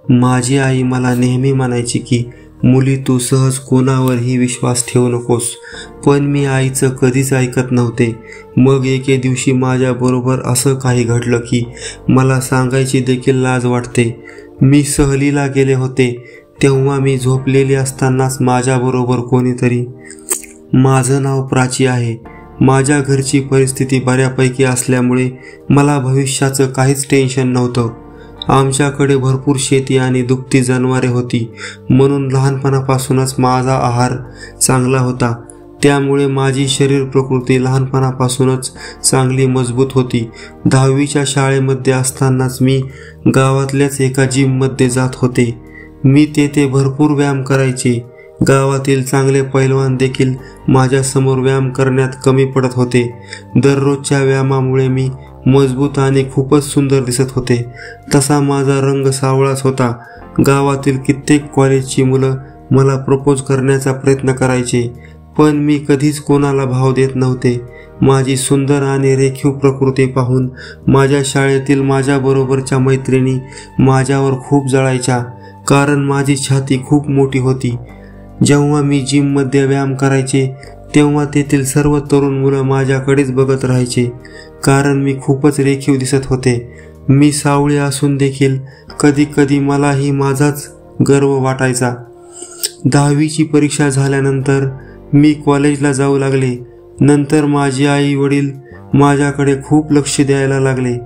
माझी आई मला नेहमी म्हणायची की मुली तू सहज कोणावरही विश्वास ठेवू नकोस, पण मी आईचं कधीच ऐकत नव्हते. मग एके दिवशी माझ्याबरोबर असं काही घडलं की मला सांगायची देखील लाज वाटते. मी सहलीला गेले होते तेव्हा मी झोपलेली असतानाच माझ्याबरोबर कोणीतरी. माझं नाव प्राची आहे. माझ्या घरची परिस्थिती बऱ्यापैकी असल्यामुळे मला भविष्याचं काहीच टेन्शन नव्हतं. आमच्याकडे भरपूर शेती आणि दुभती जनावरे होती, म्हणून लहानपणापासूनच माझा आहार चांगला होता. त्यामुळे माझी शरीर प्रकृती लहानपणापासूनच चांगली मजबूत होती. 10वीच्या शाळेमध्ये असतानाच मी गावातल्याच एका जिममध्ये जात होते. मी तेथे भरपूर व्यायाम करायचे. गावातील चांगले पैलवान देखील माझ्यासमोर व्यायाम करण्यात कमी पडत होते. दररोजच्या व्यायामामुळे मी मजबूत आणि खूपच सुंदर दिसत होते. तसा माझा रंग सावळाच होता. गावातील कित्येक कॉलेजची मुलं मला प्रपोज करण्याचा प्रयत्न करायचे, पण मी कधीच कोणाला भाव देत नव्हते. माझी सुंदर आणि रेखीव प्रकृती पाहून माझ्या शाळेतील माझ्याबरोबरच्या मैत्रिणी माझ्यावर खूप जळायच्या, कारण माझी छाती खूप मोठी होती. जेव्हा मी जिममध्ये व्यायाम करायचे तेव्हा तेथील सर्व तरुण मुलं माझ्याकडेच बघत राहायचे, कारण मी खूपच रेखीव दिसत होते. मी सावळी असून देखील कधी कधी मलाही माझाच गर्व वाटायचा. 10वीची परीक्षा झाल्यानंतर मी कॉलेजला जाऊ लागले. नंतर माझी आई वडील माझ्याकडे खूप लक्ष द्यायला लागले.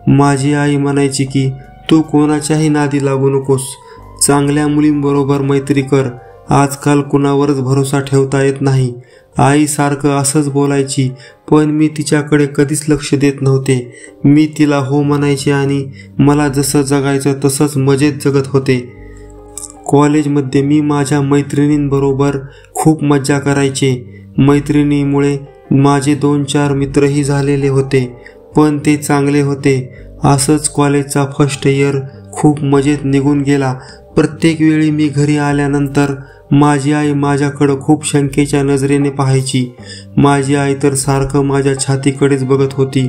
माझी आई म्हणायची की तू कोणाच्याही नादी लागू नकोस, चांगल्या मुलींबरोबर मैत्री कर, आजकाल कुणावरच भरोसा ठेवता येत नाही. आई सारखं असंच बोलायची, पण मी तिच्याकडे कधीच लक्ष देत नव्हते. मी तिला हो म्हणायचे आणि मला जसं जगायचं तसंच मजेत जगत होते. कॉलेजमध्ये मी माझ्या मैत्रिणींबरोबर खूप मज्जा करायचे. मैत्रिणीमुळे माझे 2-4 मित्रही झालेले होते, पण ते चांगले होते. असंच कॉलेजचा फर्स्ट इयर खूप मजेत निघून गेला. प्रत्येक वेळी मी घरी आल्यानंतर माझी आई माझ्याकडं खूप शंकेच्या नजरेने पाहायची. माझी आई तर सारखं माझ्या छातीकडेच बघत होती.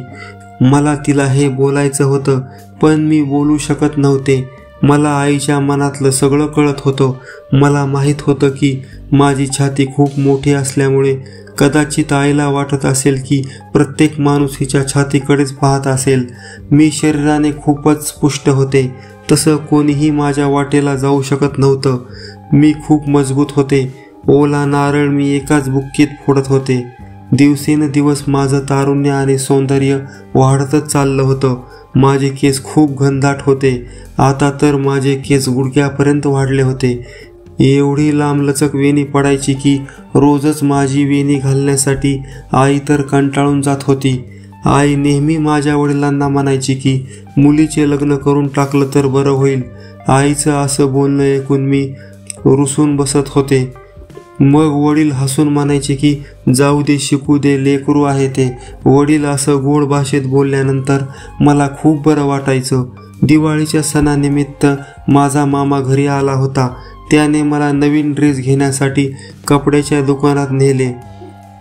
मला तिला हे बोलायचं होतं, पण मी बोलू शकत नव्हते. मला आईच्या मनातलं सगळं कळत होतं. मला माहीत होतं की माझी छाती खूप मोठी असल्यामुळे कदाचित आईला वाटत असेल की प्रत्येक माणूस हिच्या छातीकडेच पाहत असेल. मी शरीराने खूपच पुष्ट होते, तसं कोणीही माझ्या वाटेला जाऊ शकत नव्हतं. मी खूप मजबूत होते. ओला नारळ मी एकाच बुक्कीत फोडत होते. दिवसेंदिवस माझं तारुण्य आणि सौंदर्य वाढतच चाललं होतं. माझे केस खूप घनदाट होते. आता तर माझे केस गुडघ्यापर्यंत वाढले होते. एवढी लांबलचक वेणी पडायची की रोजच माझी वेणी घालण्यासाठी आई तर कंटाळून जात होती. आई नेहमी माझ्या वडिलांना म्हणायची की मुलीचे लग्न करून टाकलं तर बरं होईल. आईचं असं बोलणं ऐकून मी रुसून बसत होते. मग वडील हसून म्हणायचे की जाऊ दे, शिकू दे, लेकरू आहे ते. वडील असं गोड भाषेत बोलल्यानंतर मला खूप बरं वाटायचं. दिवाळीच्या सणानिमित्त माझा मामा घरी आला होता. त्याने मला नवीन ड्रेस घेण्यासाठी कपड्याच्या दुकानात नेले.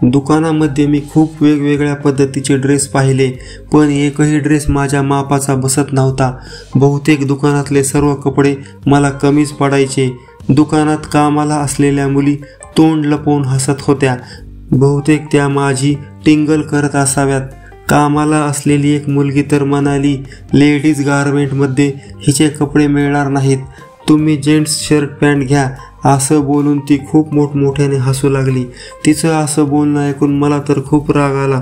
दुकानामध्ये मी खूप वेगवेगळ्या पद्धतीचे ड्रेस पाहिले, पण एकही ड्रेस माझ्या मापाचा बसत नव्हता. बहुतेक दुकानातले सर्व कपडे मला कमीच पडायचे. दुकानात कामाला असलेल्या मुली तोंड लपवून हसत होत्या. बहुतेक त्या माझी टिंगल करत असाव्यात. कामाला असलेली एक मुलगी तर म्हणाली, लेडीज गारमेंटमध्ये हिचे कपडे मिळणार नाहीत, तुम्ही जेंट्स शर्ट पॅन्ट घ्या. असं बोलून ती खूप मोठमोठ्याने हसू लागली. तिचं असं बोलणं ऐकून मला तर खूप राग आला.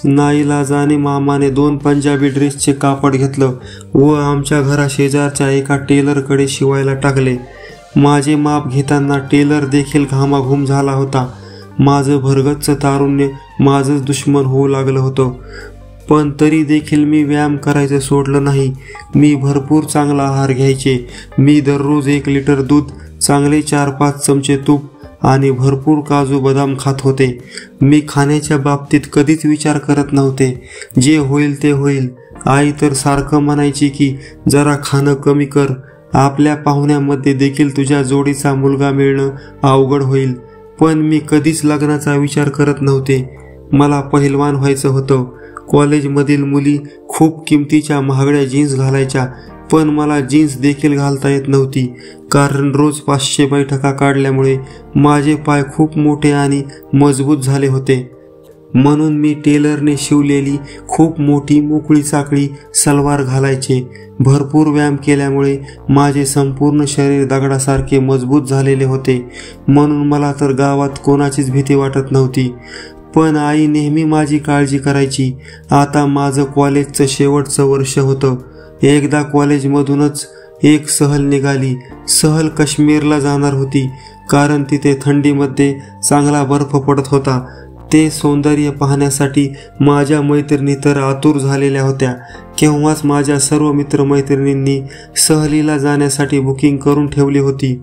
नाईलाजाने मामाने 2 पंजाबी ड्रेसचे कापड घेतलं व आमच्या घराशेजारच्या एका टेलरकडे शिवायला टाकले. माझे माप घेताना टेलर देखील घामाघूम झाला होता. माझं भरगच्च तारुण्य माझंच दुश्मन होऊ लागलं होतं. पण तरी देखील मी व्यायाम करायचं सोडलं नाही. मी भरपूर चांगला आहार घ्यायचे. मी दररोज 1 लिटर दूध, चांगले 4-5 चमचे तूप आणि भरपूर काजू बदाम खात होते. मी खाण्याच्या बाबतीत कधीच विचार करत नव्हते. जे होईल ते होईल. आई तर सारखं म्हणायची की जरा खाणं कमी कर, आपल्या पाहुण्यामध्ये देखील तुझ्या जोडीचा मुलगा मिळणं अवघड होईल. पण मी कधीच लग्नाचा विचार करत नव्हते. मला पहिलवान व्हायचं होतं. कॉलेजमधील मुली खूप किमतीच्या महागड्या जीन्स घालायच्या, पण मला जीन्स देखील घालता येत नव्हती, कारण रोज 500 बैठका काढल्यामुळे माझे पाय खूप मोठे आणि मजबूत झाले होते. म्हणून मी टेलरने शिवलेली खूप मोठी मोकळी चाकळी सलवार घालायचे. भरपूर व्यायाम केल्यामुळे माझे संपूर्ण शरीर दगडासारखे मजबूत झालेले होते, म्हणून मला तर गावात कोणाचीच भीती वाटत नव्हती. पण आई नेहमी माझी काळजी करायची. आता माझं कॉलेजचं शेवटचं वर्ष होतं. एकदा कॉलेजमधूनच एक सहल निघाली. सहल काश्मीरला जाणार होती, कारण तिथे थंडीमध्ये चांगला बर्फ पडत होता. ते सौंदर्य पाहण्यासाठी माझ्या मैत्रिणी तर आतुर झालेल्या होत्या. केव्हाच माझ्या सर्व मित्रमैत्रिणींनी सहलीला जाण्यासाठी बुकिंग करून ठेवली होती,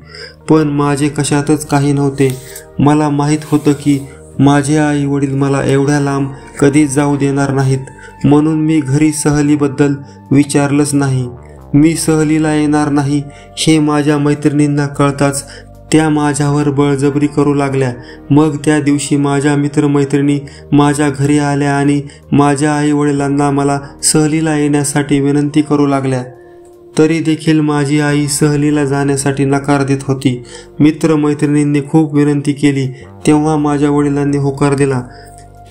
पण माझे कशातच काही नव्हते. मला माहीत होतं की माझे आई वडील मला एवढ्या लांब कधीच जाऊ देणार नाहीत, म्हणून मी घरी सहलीबद्दल विचारलंच नाही. मी सहलीला येणार नाही हे माझ्या मैत्रिणींना कळताच त्या माझ्यावर बळजबरी करू लागल्या. मग त्या दिवशी माझ्या मित्रमैत्रिणी माझ्या घरी आल्या आणि माझ्या आई वडिलांना मला सहलीला येण्यासाठी विनंती करू लागल्या. तरी देखील माझी आई सहलीला जाण्यासाठी नकार देत होती. मित्रमैत्रिणींनी खूप विनंती केली, तेव्हा माझ्या वडिलांनी होकार दिला.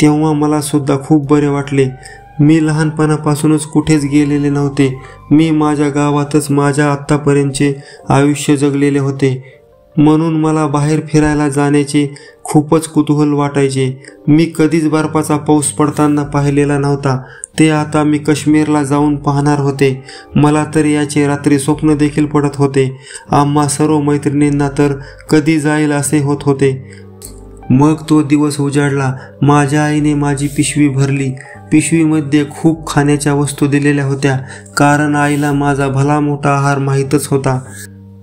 तेव्हा मला सुद्धा खूप बरे वाटले. मी लहानपणापासूनच कुठेच गेलेले नव्हते. मी माझ्या गावातच माझ्या आत्तापर्यंतचे आयुष्य जगलेले होते, म्हणून मला बाहेर फिरायला जाण्याचे खूपच कुतूहल वाटायचे. मी कधीच बर्फाचा पाऊस पडताना पाहिलेला नव्हता, ते आता मी काश्मीरला जाऊन पाहणार होते. मला तर याचे रात्री स्वप्न देखील पडत होते. आम्हा सर्व मैत्रिणींना तर कधी जाईल असे होत होते. मग तो दिवस उजाडला. माझ्या आईने माझी पिशवी भरली. पिशवीमध्ये खूप खाण्याच्या वस्तू दिलेल्या होत्या, कारण आईला माझा भला मोठा आहार माहीतच होता.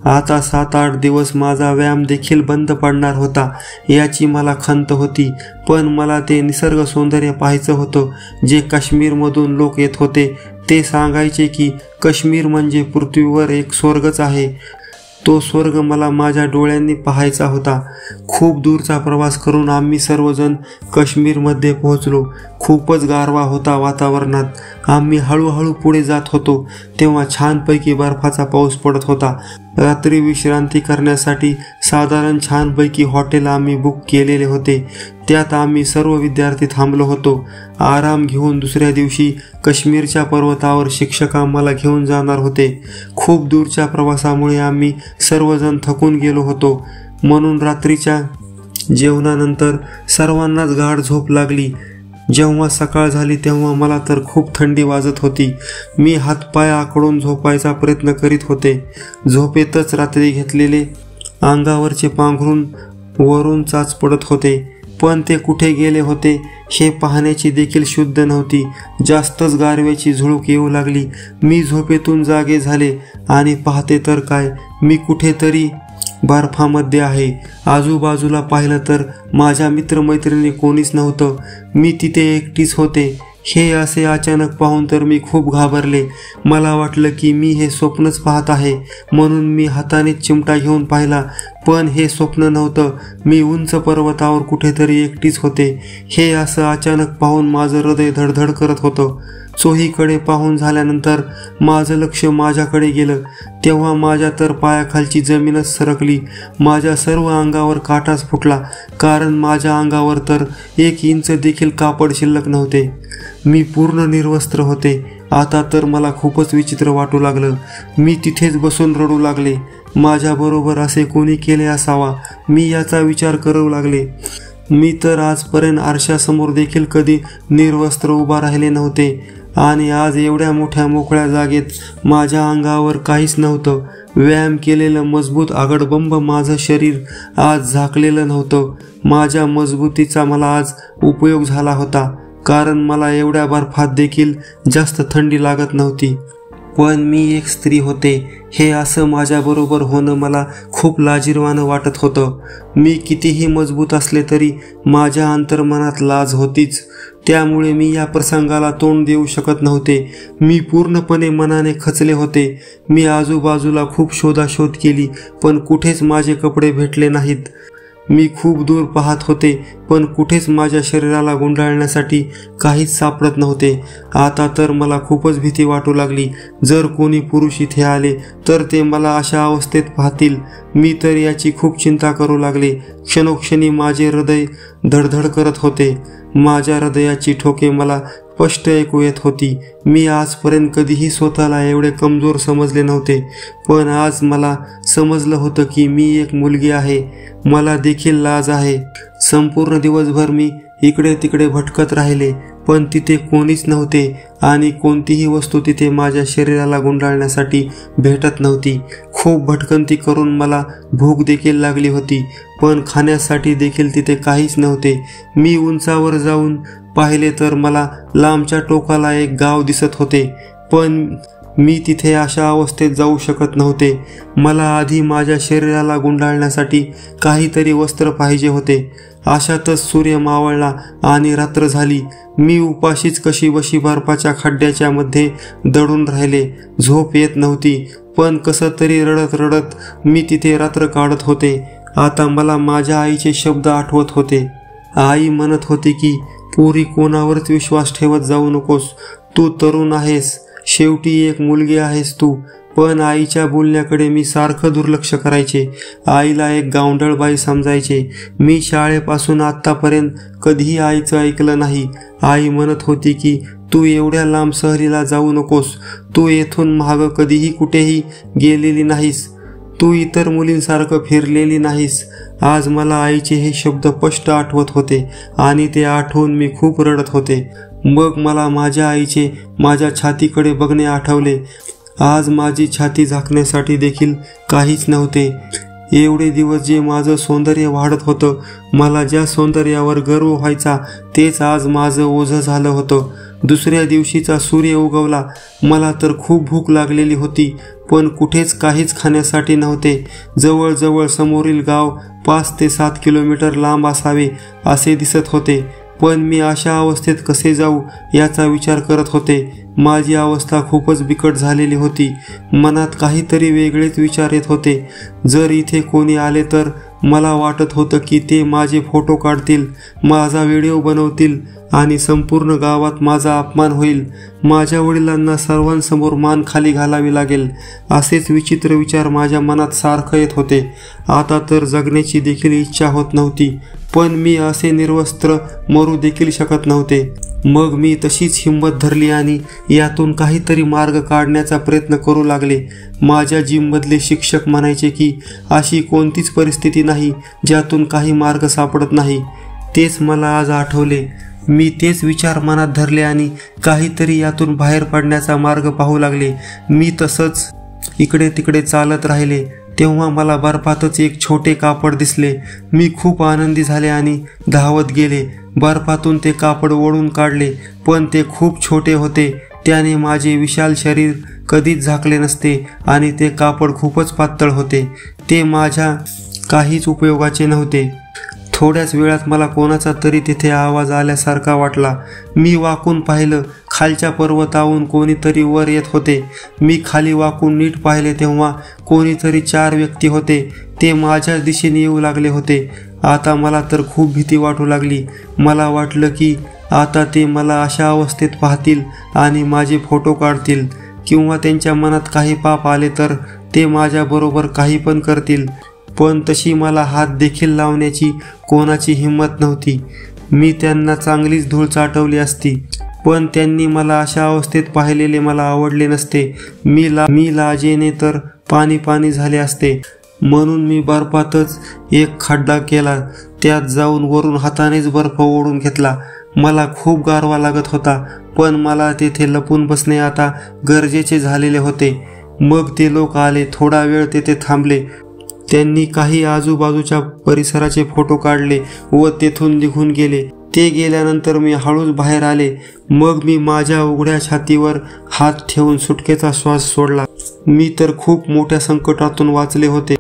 आता 7-8 दिवस माझा व्यायाम देखील बंद पडणार होता याची मला खंत होती. पण मला ते निसर्ग सौंदर्य पाहायचं होतं जे काश्मीरमधून लोक येत होते. ते सांगायचे की काश्मीर म्हणजे पृथ्वीवर एक स्वर्गच आहे. तो स्वर्ग मला माझ्या डोळ्यांनी पाहायचा होता. खूप दूरचा प्रवास करून आम्ही सर्वजण काश्मीरमध्ये पोहोचलो. खूपच गारवा होता वातावरणात. आम्ही हळूहळू पुढे जात होतो तेव्हा छानपैकी बर्फाचा पाऊस पडत होता. रात्री विश्रांती करण्यासाठी साधारण छानपैकी हॉटेल आम्ही बुक केलेले होते. त्यात आम्ही सर्व विद्यार्थी थांबलो होतो. आराम घेऊन दुसऱ्या दिवशी काश्मीरच्या पर्वतावर शिक्षक आम्हाला घेऊन जाणार होते. खूप दूरच्या प्रवासामुळे आम्ही सर्वजण थकून गेलो होतो, म्हणून रात्रीच्या जेवणानंतर सर्वांनाच गाढ झोप लागली. जेव्हा सकाळ झाली तेव्हा मला तर खूप थंडी वाजत होती. मी हातपाय आखडून झोपायचा प्रयत्न करीत होते. झोपेतच रात्री घेतलेले अंगावरचे पांघरून वरून चाच पडत होते, पण ते कुठे गेले होते हे पाहण्याची देखील शुद्ध नव्हती. जास्तच गारव्याची झुळूक येऊ लागली. मी झोपेतून जागे झाले आणि पाहते तर काय, मी कुठेतरी बर्फामध्ये आहे. आजूबाजूला पाहिलं तर माझ्या मित्रमैत्रिणी कोणीच नव्हतं. मी तिथे एकटीच होते. हे असे अचानक पाहून तर मी खूप घाबरले. मला वाटलं की मी हे स्वप्नच पाहत आहे, म्हणून मी हाताने चिमटा घेऊन पाहिला, पण हे स्वप्न नव्हतं. मी उंच पर्वतावर कुठेतरी एकटीच होते. हे असं अचानक पाहून माझं हृदय धडधड करत होतं. चोहीकडे पाहून झाल्यानंतर माझं लक्ष माझ्याकडे गेलं, तेव्हा माझ्या तर पायाखालची जमीनच सरकली. माझ्या सर्व अंगावर काटाच फुटला, कारण माझ्या अंगावर तर 1 इंच देखील कापड शिल्लक नव्हते. मी पूर्ण निर्वस्त्र होते. आता तर मला खूपच विचित्र वाटू लागलं. मी तिथेच बसून रडू लागले. माझ्याबरोबर असे कोणी केले असावा, मी याचा विचार करू लागले. मी तर आजपर्यंत आरशासमोर देखील कधी निर्वस्त्र उभा राहिले नव्हते आणि आज एवढ्या मोठ्या मोकळ्या जागेत माझ्या अंगावर काहीच नव्हतं. व्यायाम केलेलं मजबूत आगडबंब माझं शरीर आज झाकलेलं नव्हतं. माझ्या मजबूतीचा मला आज उपयोग झाला होता, कारण मला एवढ्या बर्फात देखील जास्त थंडी लागत नव्हती. पण मी एक स्त्री होते हे असं माझ्याबरोबर होणं मला खूप लाजिरवाणं वाटत होतं. मी कितीही मजबूत असले तरी माझ्या अंतर्मनात लाज होतीच. त्यामुळे मी या प्रसंगाला तोंड देऊ शकत नव्हते. मी पूर्णपणे मनाने खचले होते. मी आजूबाजूला खूप शोधाशोध केली, पण कुठेच माझे कपडे भेटले नाहीत. मी खूप दूर पाहत होते, पण कुठेच माझ्या शरीराला गुंडाळण्यासाठी काहीच सापडत नव्हते. आता तर मला खूपच भीती वाटू लागली. जर कोणी पुरुष इथे आले तर ते मला अशा अवस्थेत पाहतील. मी तर याची खूप चिंता करू लागले. क्षणोक्षणी माझे हृदय धडधड करत होते. माझ्या हृदयाची ठोके मला स्पष्ट ऐकू येत होती. मी आजपर्यंत कधीही स्वतःला एवढे कमजोर समजले नव्हते, पण आज मला समजलं होतं की मी एक मुलगी आहे. मला देखील लाज आहे. संपूर्ण दिवसभर मी इकडे तिकडे भटकत राहिले, पण तिथे कोणीच नव्हते आणि कोणतीही वस्तू तिथे माझ्या शरीराला गुंडाळण्यासाठी भेटत नव्हती. खूप भटकंती करून मला भूक देखील लागली होती, पण खाण्यासाठी देखील तिथे काहीच नव्हते. मी उंचावर जाऊन पाहिले तर मला लांबच्या टोकाला एक गाव दिसत होते, पण मी तिथे अशा अवस्थेत जाऊ शकत नव्हते. मला आधी माझ्या शरीराला गुंडाळण्यासाठी काहीतरी वस्त्र पाहिजे होते. अशातच सूर्य मावळला आणि रात्र झाली. मी उपाशीच कशीबशी बर्फाच्या खड्ड्याच्या मध्ये दडून राहिले. झोप येत नव्हती, पण कसं तरी रडत रडत मी तिथे रात्र काढत होते. आता मला माझ्या आईचे शब्द आठवत होते. आई म्हणत होती की पोरी, कोणावरच विश्वास ठेवत जाऊ नकोस. तू तरुण आहेस, शेवटी एक मुलगी आहेस तू. पण आईच्या बोलण्याकडे मी सारखं दुर्लक्ष करायचे. आईला एक गावंढळ बाई समजायचे. मी शाळेपासून आत्तापर्यंत कधीही आईचं ऐकलं नाही. आई म्हणत होती की तू एवढ्या लांब सहलीला जाऊ नकोस. तू येथून मागं कधीही कुठेही गेलेली नाहीस. तू इतर मुलींसारखं फिरलेली नाहीस. आज मला आईचे हे शब्द स्पष्ट आठवत होते आणि ते आठवून मी खूप रडत होते. मग मला माझ्या आईचे माझ्या छातीकडे बघणे आठवले. आज माझी छाती झाकण्यासाठी देखील काहीच नव्हते. एवढे दिवस जे माझं सौंदर्य वाढत होतं, मला ज्या सौंदर्यावर गर्व व्हायचा, तेच आज माझं ओझं झालं होतं. दुसऱ्या दिवशीचा सूर्य उगवला. मला तर खूप भूक लागलेली होती, पण कुठेच काहीच खाण्यासाठी नव्हते. जवळजवळ समोरील गाव 5 ते 7 किलोमीटर लांब असावे असे दिसत होते, पण मी अशा अवस्थेत कसे जाऊ याचा विचार करत होते. माझी अवस्था खूपच बिकट झालेली होती. मनात काहीतरी वेगळेच विचार येत होते. जर इथे कोणी आले तर मला वाटत होतं की ते माझे फोटो काढतील, माझा व्हिडिओ बनवतील आणि संपूर्ण गावात माझा अपमान होईल. माझ्या वडिलांना सर्वांसमोर मान खाली घालावी लागेल, असेच विचित्र विचार माझ्या मनात सारखं येत होते. आता तर जगण्याची देखील इच्छा होत नव्हती, पण मी असे निर्वस्त्र मरू देखील शकत नव्हते. मग मी तशीच हिंमत धरली आणि यातून काहीतरी मार्ग काढण्याचा प्रयत्न करू लागले. माझ्या जिममधले शिक्षक म्हणायचे की अशी कोणतीच परिस्थिती नाही ज्यातून काही मार्ग सापडत नाही. तेच मला आज आठवले. मी तेच विचार मनात धरले आणि काहीतरी यातून बाहेर पडण्याचा मार्ग पाहू लागले. मी तसंच इकडे तिकडे चालत राहिले. तेव्हा मला बर्फातच एक छोटे कापड दिसले. मी खूप आनंदी झाले आणि धावत गेले. बर्फातून ते कापड ओढून काढले, पण ते खूप छोटे होते. त्याने माझे विशाल शरीर कधीच झाकले नसते आणि ते कापड खूपच पातळ होते. ते माझ्या काहीच उपयोगाचे नव्हते. थोड्याच वेळात मला कोणाचा तरी तिथे आवाज आल्यासारखा वाटला. मी वाकून पाहिलं. खालच्या पर्वतावरून कोणीतरी वर येत होते. मी खाली वाकून नीट पाहिले तेव्हा कोणीतरी 4 व्यक्ती होते. ते माझ्या दिशेने येऊ लागले होते. आता मला तर खूप भीती वाटू लागली. मला वाटलं की आता ते मला अशा अवस्थेत पाहतील आणि माझे फोटो काढतील, किंवा त्यांच्या मनात काही पाप आले तर ते माझ्याबरोबर काही पण करतील. पण तशी मला हात देखील लावण्याची कोणाची हिंमत नव्हती. मी त्यांना चांगलीच धूळ चाटवली असती, पण त्यांनी मला अशा अवस्थेत पाहिलेले मला आवडले नसते. मी लाजेने तर पाणी पाणी झाले असते. म्हणून मी बर्फातच एक खड्डा केला. त्यात जाऊन वरून हातानेच बर्फ ओढून घेतला. मला खूप गारवा लागत होता, पण मला तेथे लपून बसणे आता गरजेचे झालेले होते. मग ते लोक आले. थोडा वेळ तेथे थांबले. त्यांनी काही आजूबाजूच्या परिसराचे फोटो काढले व तेथून निघून गेले. ते गेल्यानंतर मी हळूच बाहेर आले. मग मी माझ्या उघड्या छातीवर हात ठेवून सुटकेचा श्वास सोडला. मी तर खूप मोठ्या संकटातून वाचले होते.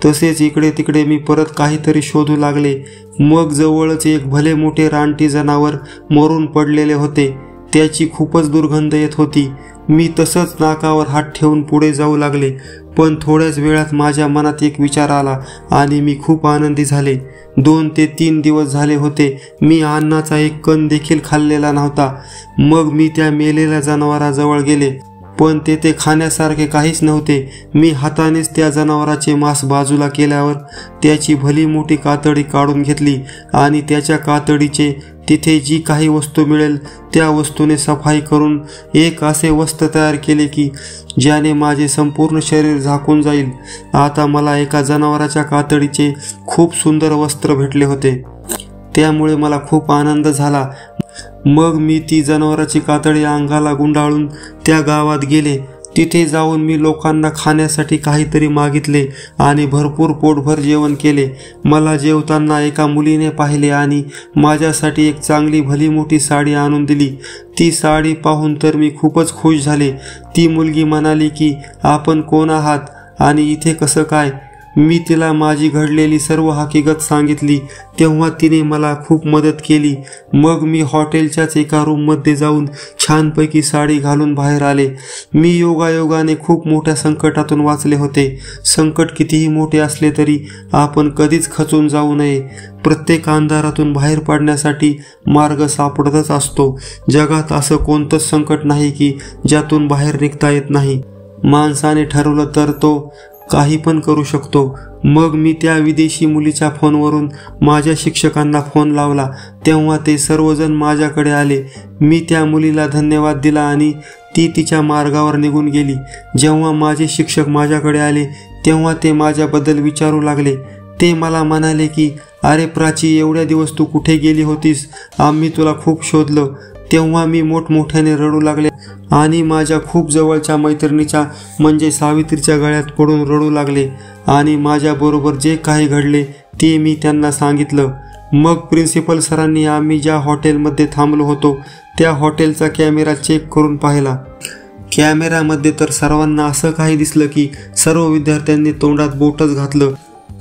तसेच इकडे तिकडे मी परत काहीतरी शोधू लागले. मग जवळच एक भले मोठे रानटी जनावर मरून पडलेले होते. त्याची खूपच दुर्गंध येत होती. मी तसंच नाकावर हात ठेवून पुढे जाऊ लागले, पण थोड्याच वेळात माझ्या मनात एक विचार आला आणि मी खूप आनंदी झाले. 2 ते 3 दिवस झाले होते मी अन्नाचा एक कण देखील खाल्लेला नव्हता. मग मी त्या मेलेल्या जनावराजवळ गेले, पण तेथे खाण्यासारखे काहीच नव्हते. मी हातानेच त्या जनावराचे मांस बाजूला केल्यावर त्याची भली मोठी कातडी काढून घेतली आणि त्याच्या कातडीचे तिथे जी काही वस्तू मिळेल त्या वस्तूने सफाई करून एक असे वस्त्र तयार केले की ज्याने माझे संपूर्ण शरीर झाकून जाईल. आता मला एका जनावराच्या कातडीचे खूप सुंदर वस्त्र भेटले होते, त्यामुळे मला खूप आनंद झाला. मग मी ती जनावराची कातडी अंगाला गुंडाळून त्या गावात गेले. तिथे जाऊन मी लोकांना खाण्यासाठी काहीतरी मागितले आणि भरपूर पोटभर जेवण केले. मला जेवताना एका मुलीने पाहिले आणि माझ्यासाठी एक चांगली भली मोठी साडी आणून दिली. ती साडी पाहून तर मी खूपच खुश झाले. ती मुलगी म्हणाली की आपण कोण आहात आणि इथे कसं काय? मी तिला माझी घडलेली सर्व हकीकत सांगितली. तेव्हा तिने मला खूप मदत केली. मग मी हॉटेलच्याच एका रूममध्ये जाऊन छानपैकी साडी घालून बाहेर आले. मी योगायोगाने खूप मोठ्या संकटातून वाचले होते. संकट कितीही मोठे असले तरी आपण कधीच खचून जाऊ नये. प्रत्येक अंधारातून बाहेर पडण्यासाठी मार्ग सापडतच असतो. जगात असं कोणतंच संकट नाही की ज्यातून बाहेर निघता येत नाही. माणसाने ठरवलं तर तो काही पण करू शकतो. मग मी त्या विदेशी मुलीच्या फोनवरून माझ्या शिक्षकांना फोन लावला. तेव्हा ते सर्वजण माझ्याकडे आले. मी त्या मुलीला धन्यवाद दिला आणि ती तिच्या मार्गावर निघून गेली. जेव्हा माझे शिक्षक माझ्याकडे आले तेव्हा ते माझ्याबद्दल विचारू लागले. ते मला म्हणाले की अरे प्राची, एवढ्या दिवस तू कुठे गेली होतीस? आम्ही तुला खूप शोधलं. तेव्हा मी मोठमोठ्याने रडू लागले आणि माझ्या खूप जवळच्या मैत्रिणीच्या म्हणजे सावित्रीच्या गळ्यात पडून रडू लागले आणि माझ्याबरोबर जे काही घडले ते मी त्यांना सांगितलं. मग प्रिन्सिपल सरांनी आम्ही ज्या हॉटेलमध्ये थांबलो होतो त्या हॉटेलचा कॅमेरा चेक करून पाहिला. कॅमेऱ्यामध्ये तर सर्वांना असं काही दिसलं की सर्व विद्यार्थ्यांनी तोंडात बोटच घातलं,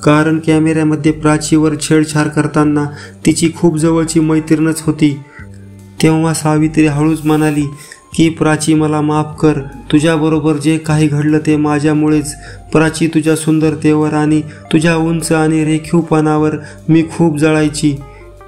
कारण कॅमेऱ्यामध्ये प्राचीवर छेडछाड करताना तिची खूप जवळची मैत्रीणच होती. तेव्हा सावित्री हळूच म्हणाली की प्राची, मला माफ कर. तुझ्याबरोबर जे काही घडलं ते माझ्यामुळेच. प्राची, तुझ्या सुंदरतेवर आणि तुझ्या उंच आणि रेखीवपणावर मी खूप जळायची.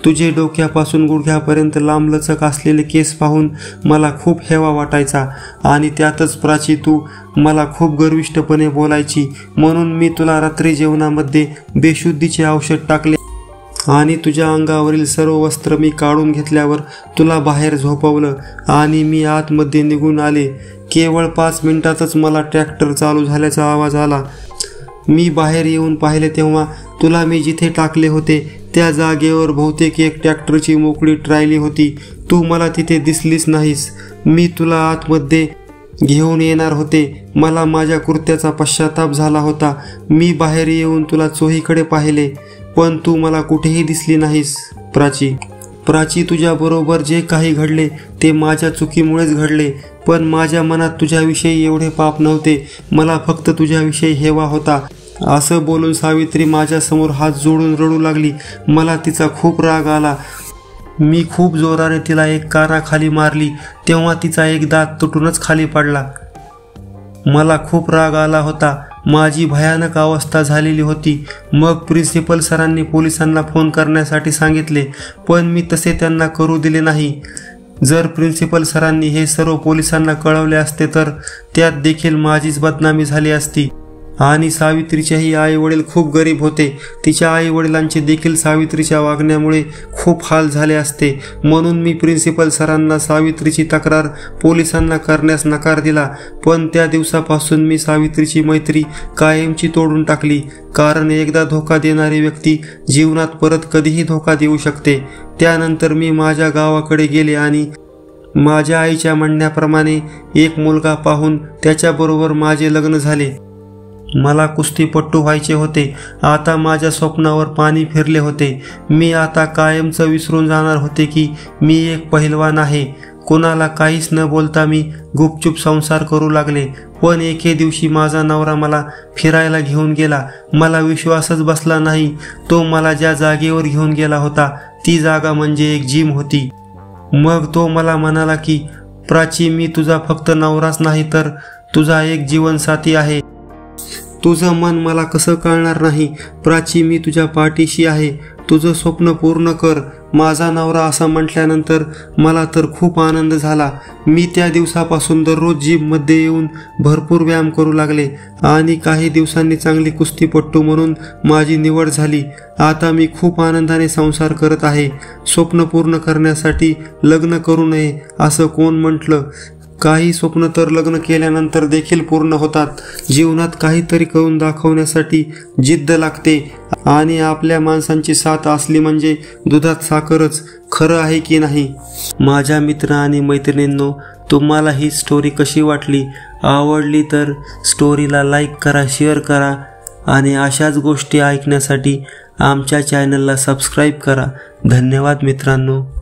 तुझे डोक्यापासून गुडघ्यापर्यंत लांबलचक असलेले केस पाहून मला खूप हेवा वाटायचा आणि त्यातच प्राची तू मला खूप गर्विष्ठपणे बोलायची. म्हणून मी तुला रात्री जेवणामध्ये बेशुद्धीचे औषध टाकले आणि तुझ्या अंगावरील सर्व वस्त्र मी काढून घेतल्यावर तुला बाहेर झोपवलं आणि मी आतमध्ये निघून आले. केवळ 5 मिनिटातच मला ट्रॅक्टर चालू झाल्याचा आवाज आला. मी बाहेर येऊन पाहिले तेव्हा तुला मी जिथे टाकले होते त्या जागेवर बहुतेक एक ट्रॅक्टरची मोकळी ट्रॉली होती. तू मला तिथे दिसलीच नाहीस. मी तुला आतमध्ये घेऊन येणार होते. मला माझ्या कृत्याचा पश्चाताप झाला होता. मी बाहेर येऊन तुला चोहीकडे पाहिले, पण तू मला कुठेही दिसली नाहीस. प्राची, तुझ्याबरोबर जे काही घडले ते माझ्या चुकीमुळेच घडले, पण माझ्या मनात तुझ्याविषयी एवढे पाप नव्हते. मला फक्त तुझ्याविषयी हेवा होता. असं बोलून सावित्री माझ्यासमोर हात जोडून रडू लागली. मला तिचा खूप राग आला. मी खूप जोराने तिला एक काना खाली मारली तेव्हा तिचा एक दात तुटूनच खाली पडला. मला खूप राग आला होता. माझी भयानक अवस्था झालेली होती. मग प्रिन्सिपल सरांनी पोलिसांना फोन करण्यासाठी सांगितले, पण मी तसे त्यांना करू दिले नाही. जर प्रिन्सिपल सरांनी हे सर्व पोलिसांना कळवले असते तर त्यात देखील माझीच बदनामी झाली असती. आणि सावित्रीचेही आई वडील खूप गरीब होते. तिच्या आई वडिलांचे देखील सावित्रीच्या वागण्यामुळे खूप हाल झाले असते. म्हणून मी प्रिन्सिपल सरांना सावित्रीची तक्रार पोलिसांना करण्यास नकार दिला. पण त्या दिवसापासून मी सावित्रीची मैत्री कायमची तोडून टाकली, कारण एकदा धोका देणारी व्यक्ती जीवनात परत कधीही धोका देऊ शकते. त्यानंतर मी माझ्या गावाकडे गेले आणि माझ्या आईच्या म्हणण्याप्रमाणे एक मुलगा पाहून त्याच्याबरोबर माझे लग्न झाले. मला कुस्तीपट्टू व्हायचे होते. आता माझ्या स्वप्नावर पाणी फिरले होते. मी आता कायमचं विसरून जाणार होते की मी एक पहिलवान आहे. कोणाला काहीच न बोलता मी गुपचूप संसार करू लागले. पण एके दिवशी माझा नवरा मला फिरायला घेऊन गेला. मला विश्वासच बसला नाही. तो मला ज्या जागेवर घेऊन गेला होता ती जागा म्हणजे एक जिम होती. मग तो मला म्हणाला की प्राची, मी तुझा फक्त नवराच नाही तर तुझा एक जीवनसाथी आहे. तुझं मन मला कसं कळणार नाही प्राची, मी तुझ्या पाठीशी आहे. तुझं स्वप्न पूर्ण कर. माझा नवरा असं म्हटल्यानंतर मला तर खूप आनंद झाला. मी त्या दिवसापासून दररोज जिममध्ये येऊन भरपूर व्यायाम करू लागले आणि काही दिवसांनी चांगली कुस्तीपट्टू म्हणून माझी निवड झाली. आता मी खूप आनंदाने संसार करत आहे. स्वप्न पूर्ण करण्यासाठी लग्न करू नये असं कोण म्हटलं? काही स्वप्न तर लग्न केल्यानंतर देखील पूर्ण होतात. जीवनात काहीतरी करून दाखवण्यासाठी जिद्द लागते आणि आपल्या माणसांची साथ असली म्हणजे दुधात साखरच. खरं आहे की नाही? माझ्या मित्र आणि मैत्रिणींनो, तुम्हाला ही स्टोरी कशी वाटली? आवडली तर स्टोरीला लाईक करा, शेअर करा आणि अशाच गोष्टी ऐकण्यासाठी आमच्या चॅनलला सबस्क्राईब करा. धन्यवाद मित्रांनो.